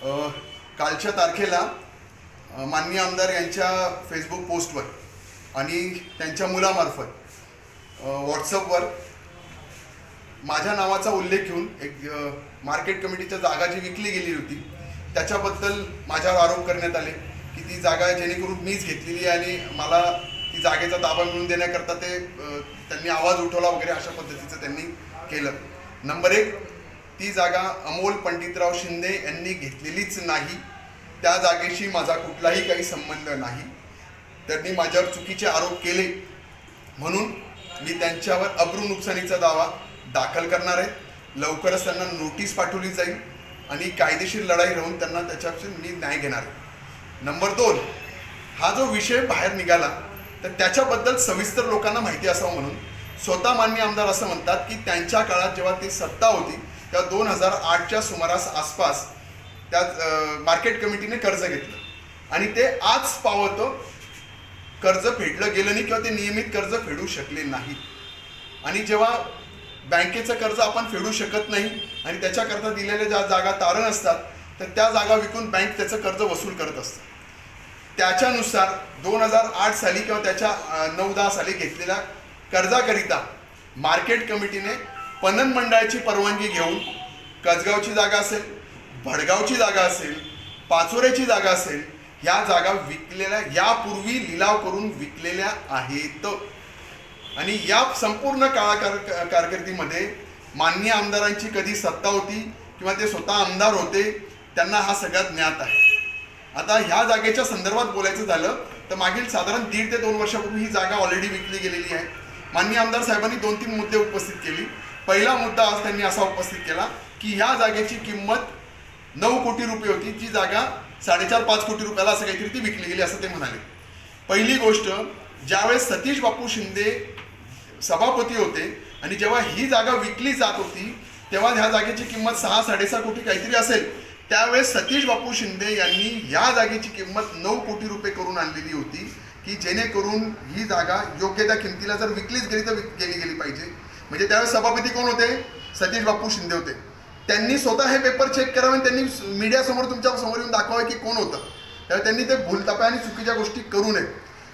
कालच्या तारखेला माननीय आमदार यांच्या फेसबुक पोस्टवर आणि त्यांच्या मुलामार्फत व्हॉट्सअपवर माझ्या नावाचा उल्लेख घेऊन एक मार्केट कमिटीच्या जागा जी विकली गेली होती त्याच्याबद्दल माझ्यावर आरोप करण्यात आले की ती जागा जेणेकरून मीच घेतलेली आहे आणि मला ती जागेचा ताबा मिळवून देण्याकरता त्यांनी आवाज उठवला वगैरे अशा पद्धतीचं त्यांनी केलं. नंबर 1, ती जागा अमोल पंडितराव शिंदे यांनी घेतलेलीच नाही. त्या जागेशी माझा कुठलाही काही संबंध नाही. त्यांनी माझ्यावर चुकीचे आरोप केले म्हणून मी त्यांच्यावर अब्रू नुकसानीचा दावा दाखल करणार आहे. लवकरच त्यांना नोटीस पाठवली जाईल आणि कायदेशीर लढाई राहून त्यांना त्याच्यापासून मी न्याय घेणार आहे. नंबर 2, हा जो विषय बाहेर निघाला तर त्याच्याबद्दल सविस्तर लोकांना माहिती असावं म्हणून स्वतः माननीय आमदार असं म्हणतात की त्यांच्या काळात जेव्हा ती सत्ता होती तेव्हा 2008च्या सुमारास आसपास त्या मार्केट कमिटीने कर्ज घेतलं आणि ते आज पावतं कर्ज फेडलं गेलं नाही किंवा ते नियमित कर्ज फेडू शकले नाहीत. आणि जेव्हा बँकेचं कर्ज आपण फेडू शकत नाही आणि त्याच्याकरता दिलेल्या ज्या जागा तारण असतात तर त्या जागा विकून बँक त्याचं कर्ज वसूल करत असतं. त्याच्यानुसार 2008 साली किंवा त्याच्या 9-10 साली घेतलेल्या कर्जाकरिता मार्केट कमिटीने पणन मंडळाची परवानगी घेऊन कसगावची जागा असेल, भडगावची जागा असेल, पाचोऱ्याची जागा असेल, ह्या जागा विकलेल्या यापूर्वी लिलाव करून विकलेल्या आहेत. आणि या संपूर्ण कारकिर्दीमध्ये माननीय आमदारांची कधी सत्ता होती किंवा ते स्वतः आमदार होते त्यांना हा सगळ्यात ज्ञात आहे. आता ह्या जागेच्या संदर्भात बोलायचं झालं तर मागील साधारण 1.5 ते 2 वर्षापूर्वी ही जागा ऑलरेडी विकली गेलेली आहे. माननीय आमदार साहेबांनी 2-3 मुद्दे उपस्थित केली. पहिला मुद्दा आज त्यांनी असा उपस्थित केला की ह्या जागेची किंमत 9 कोटी रुपये होती, जी जागा 4.5 कोटी रुपयाला असं काहीतरी ती विकली गेली असं ते म्हणाले. पहिली गोष्ट, ज्यावेळेस सतीश बापू शिंदे सभापती होते आणि जेव्हा ही जागा विकली जात होती तेव्हा ह्या जागेची किंमत 6-6.5 कोटी काहीतरी असेल. त्यावेळेस सतीश बापू शिंदे यांनी ह्या जागेची किंमत 9 कोटी रुपये करून आणलेली होती की जेणेकरून ही जागा योग्य त्या किमतीला जर विकलीच गेली तर गेली पाहिजे. म्हणजे त्यावेळेस सभापती कोण होते? सतीश बापू शिंदे होते. त्यांनी स्वतः हे पेपर चेक करावे आणि त्यांनी मीडियासमोर तुमच्या समोर येऊन दाखवावे की कोण होतं. त्यावेळी त्यांनी ते भूलथापा आणि चुकीच्या गोष्टी करू नये.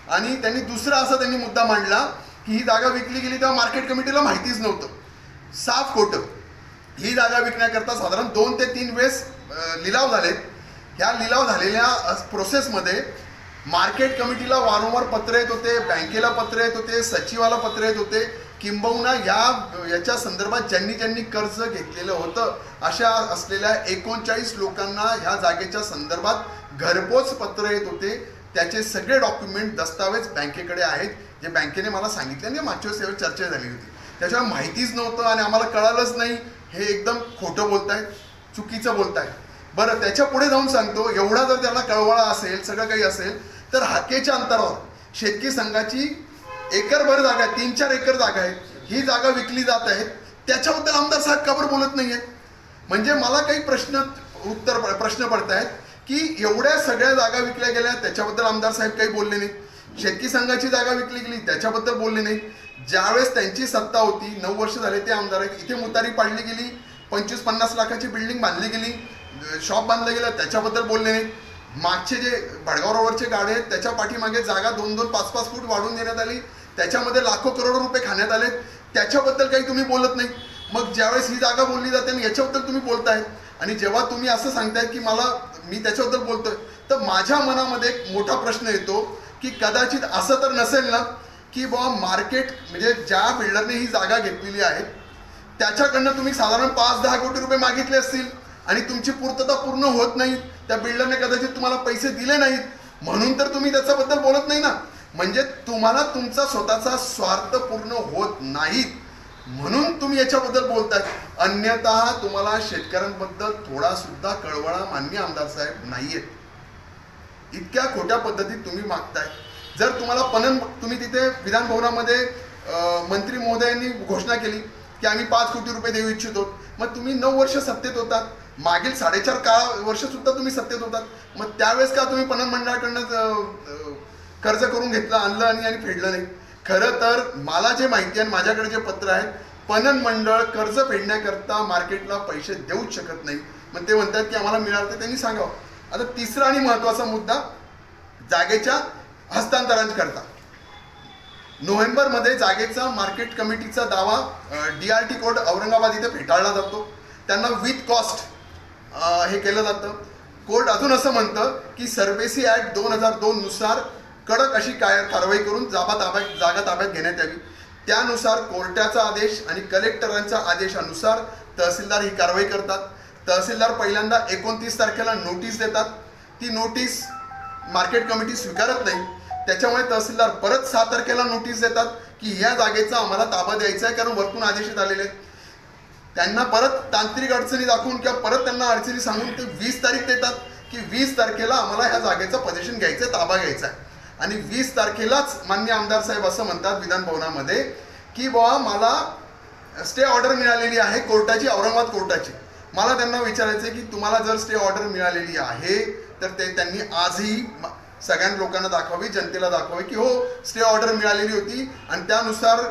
आणि त्यांनी दुसरा असा त्यांनी मुद्दा मांडला की ही जागा विकली गेली तेव्हा मार्केट कमिटीला माहितीच नव्हतं. साफ खोटं. ही जागा विकण्याकरता साधारण 2 ते 3 वेळेस लिलाव झालेत. ह्या लिलाव झालेल्या प्रोसेसमध्ये मार्केट कमिटीला वारंवार पत्र येत होते, बँकेला पत्र येत होते, सचिवाला पत्र येत होते. किंबहुना याच्या संदर्भात ज्यांनी कर्ज घेतलेलं होतं अशा असलेल्या 39 लोकांना ह्या जागेच्या संदर्भात घरपोच पत्र येत होते. त्याचे सगळे डॉक्युमेंट दस्तावेज बँकेकडे आहेत जे बँकेने मला सांगितले आणि मागच्या वेळेस चर्चा झाली होती. त्याच्यामुळे माहितीच नव्हतं आणि आम्हाला कळालंच नाही हे एकदम खोटं बोलतायत, चुकीचं बोलतायत. बरं, त्याच्या पुढे जाऊन सांगतो, एवढा जर त्यांना कळवळा असेल, सगळं काही असेल तर हाकेच्या अंतरावर शेतकी संघाची एकरभर जागा आहे, 3-4 एकर जागा आहे, ही जागा विकली जात आहे. त्याच्याबद्दल आमदार साहेब का बरं बोलत नाही आहेत? म्हणजे मला काही प्रश्न पडत आहेत की एवढ्या सगळ्या जागा विकल्या गेल्या त्याच्याबद्दल आमदार साहेब काही बोलले नाहीत. शेतकी संघाची जागा विकली गेली त्याच्याबद्दल बोलले नाहीत. ज्यावेळेस त्यांची सत्ता होती, 9 वर्ष झाले ते आमदार आहेत, इथे मुतारी पाडली गेली, 25-50 लाखाची बिल्डिंग बांधली गेली, शॉप बांधलं गेलं त्याच्याबद्दल बोलले नाहीत. मागचे जे भडगाव रोडवरचे गाडे आहेत त्याच्या पाठीमागे जागा 2-2, 5-5 फूट वाढवून देण्यात आली, त्याच्यामध्ये लाखो करोडो रुपये खाण्यात आले, त्याच्याबद्दल काही तुम्ही बोलत नाही. मग ज्यावेळेस ही जागा बोलली जाते आणि याच्याबद्दल तुम्ही बोलताय आणि जेव्हा तुम्ही असं सांगताय की मी त्याच्याबद्दल बोलतोय तर माझ्या मनामध्ये एक मोठा प्रश्न येतो की कदाचित असं तर नसेल ना की बाबा मार्केट म्हणजे ज्या बिल्डरने ही जागा घेतलेली आहे त्याच्याकडनं तुम्ही साधारण 5-10 कोटी रुपये मागितले असतील आणि तुमची पूर्तता पूर्ण होत नाही, त्या बिल्डरने कदाचित तुम्हाला पैसे दिले नाहीत म्हणून तर तुम्ही त्याच्याबद्दल बोलत नाही ना. म्हणजे तुम्हाला तुमचा स्वतःचा स्वार्थ पूर्ण होत नाहीत म्हणून तुम्ही याच्याबद्दल बोलताय. अन्यथा तुम्हाला शेतकऱ्यांबद्दल थोडा सुद्धा कळवळा माननीय आमदार साहेब नाहीयेत. इतक्या खोट्या पद्धतीत तुम्ही मागताय. जर तुम्हाला तुम्ही तिथे विधान भवनामध्ये मंत्री महोदयांनी घोषणा केली की आम्ही 5 कोटी रुपये देऊ इच्छितो, मग तुम्ही 9 वर्ष सत्तेत होतात, मागील 4.5 वर्ष सुद्धा तुम्ही सत्तेत होतात, मग त्यावेळेस का तुम्ही पणन मंडळाकडनं कर्ज करून घेतलं, आणलं आणि फेडलं नाही? खरं तर मला जे माहिती आहे माझ्याकडे जे पत्र आहे, पणन मंडळ कर्ज फेडण्याकरता मार्केटला पैसे देऊच शकत नाही. मग ते म्हणतात की आम्हाला मिळालं तर त्यांनी सांगावं. आता तिसरा आणि महत्त्वाचा मुद्दा जागेच्या हस्तांतरणाकरता नोव्हेंबरमध्ये जागेचा मार्केट कमिटीचा दावा DRT कोर्ट औरंगाबाद इथे फेटाळला जातो. त्यांना विथ कॉस्ट हे केलं जातं. कोर्ट अजून असं म्हणतं की सर्वेसी ॲक्ट 2002 नुसार कडक अशी कारवाई करून जागा ताब्यात घेण्यात यावी. त्यानुसार कोर्टाचा आदेश आणि कलेक्टरांच्या आदेशानुसार तहसीलदार ही कारवाई करतात. तहसीलदार पहिल्यांदा 29 तारखेला नोटीस देतात. ती नोटीस मार्केट कमिटी स्वीकारत नाही. त्याच्यामुळे तहसीलदार परत 6 तारखेला नोटीस देतात की ह्या जागेचा आम्हाला ताबा द्यायचा आहे, कारण वरतून आदेश आलेले आहेत. त्यांना परत तांत्रिक अडचणी दाखवून किंवा परत त्यांना अडचणी सांगून ते 20 तारीख देतात की 20 तारखेला आम्हाला ह्या जागेचं पोझिशन घ्यायचं आहे, ताबा घ्यायचा आहे. आणि 20 तारखेलाच माननीय आमदार साहेब असं म्हणतात विधान भवनामध्ये की बाबा मला स्टे ऑर्डर मिळालेली आहे कोर्टाची, औरंगाबाद कोर्टाची. मला त्यांना विचारायचं आहे की तुम्हाला जर स्टे ऑर्डर मिळालेली आहे तर ते त्यांनी आजही सगळ्या लोकांना दाखवावी, जनतेला दाखवावी की हो स्टे ऑर्डर मिळालेली होती आणि त्यानुसार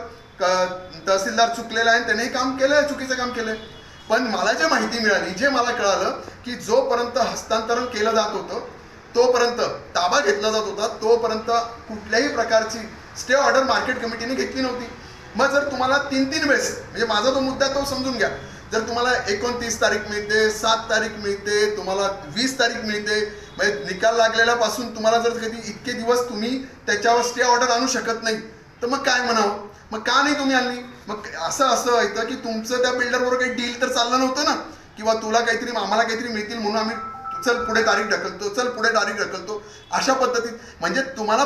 तहसीलदार चुकलेला आहे, त्याने काम केलंय, चुकीचं काम केलंय. पण मला जे माहिती मिळाली, जे मला कळालं की जोपर्यंत हस्तांतरण केलं जात होतं तोपर्यंत, ताबा घेतला जात होता तोपर्यंत कुठल्याही प्रकारची स्टे ऑर्डर मार्केट कमिटीने घेतली नव्हती. मग जर तुम्हाला 3 वेळेस, म्हणजे माझा तो मुद्दा तो समजून घ्या, जर तुम्हाला 29 तारीख मिळते, 7 तारीख मिळते, तुम्हाला 20 तारीख मिळते, म्हणजे निकाल लागलेल्यापासून तुम्हाला जर कधी इतके दिवस तुम्ही त्याच्यावर स्टे ऑर्डर आणू शकत नाही तर मग काय म्हणावं? मग का नाही तुम्ही आणली? मग असं येतं की तुमचं त्या बिल्डरबरोबर काही डील तर चाललं नव्हतं ना, किंवा तुला काहीतरी आम्हाला काहीतरी मिळतील म्हणून आम्ही चल पुढे तारीख ढकलतो, चल पुढे तारीख ढकलतो, अशा पद्धतीत. म्हणजे तुम्हाला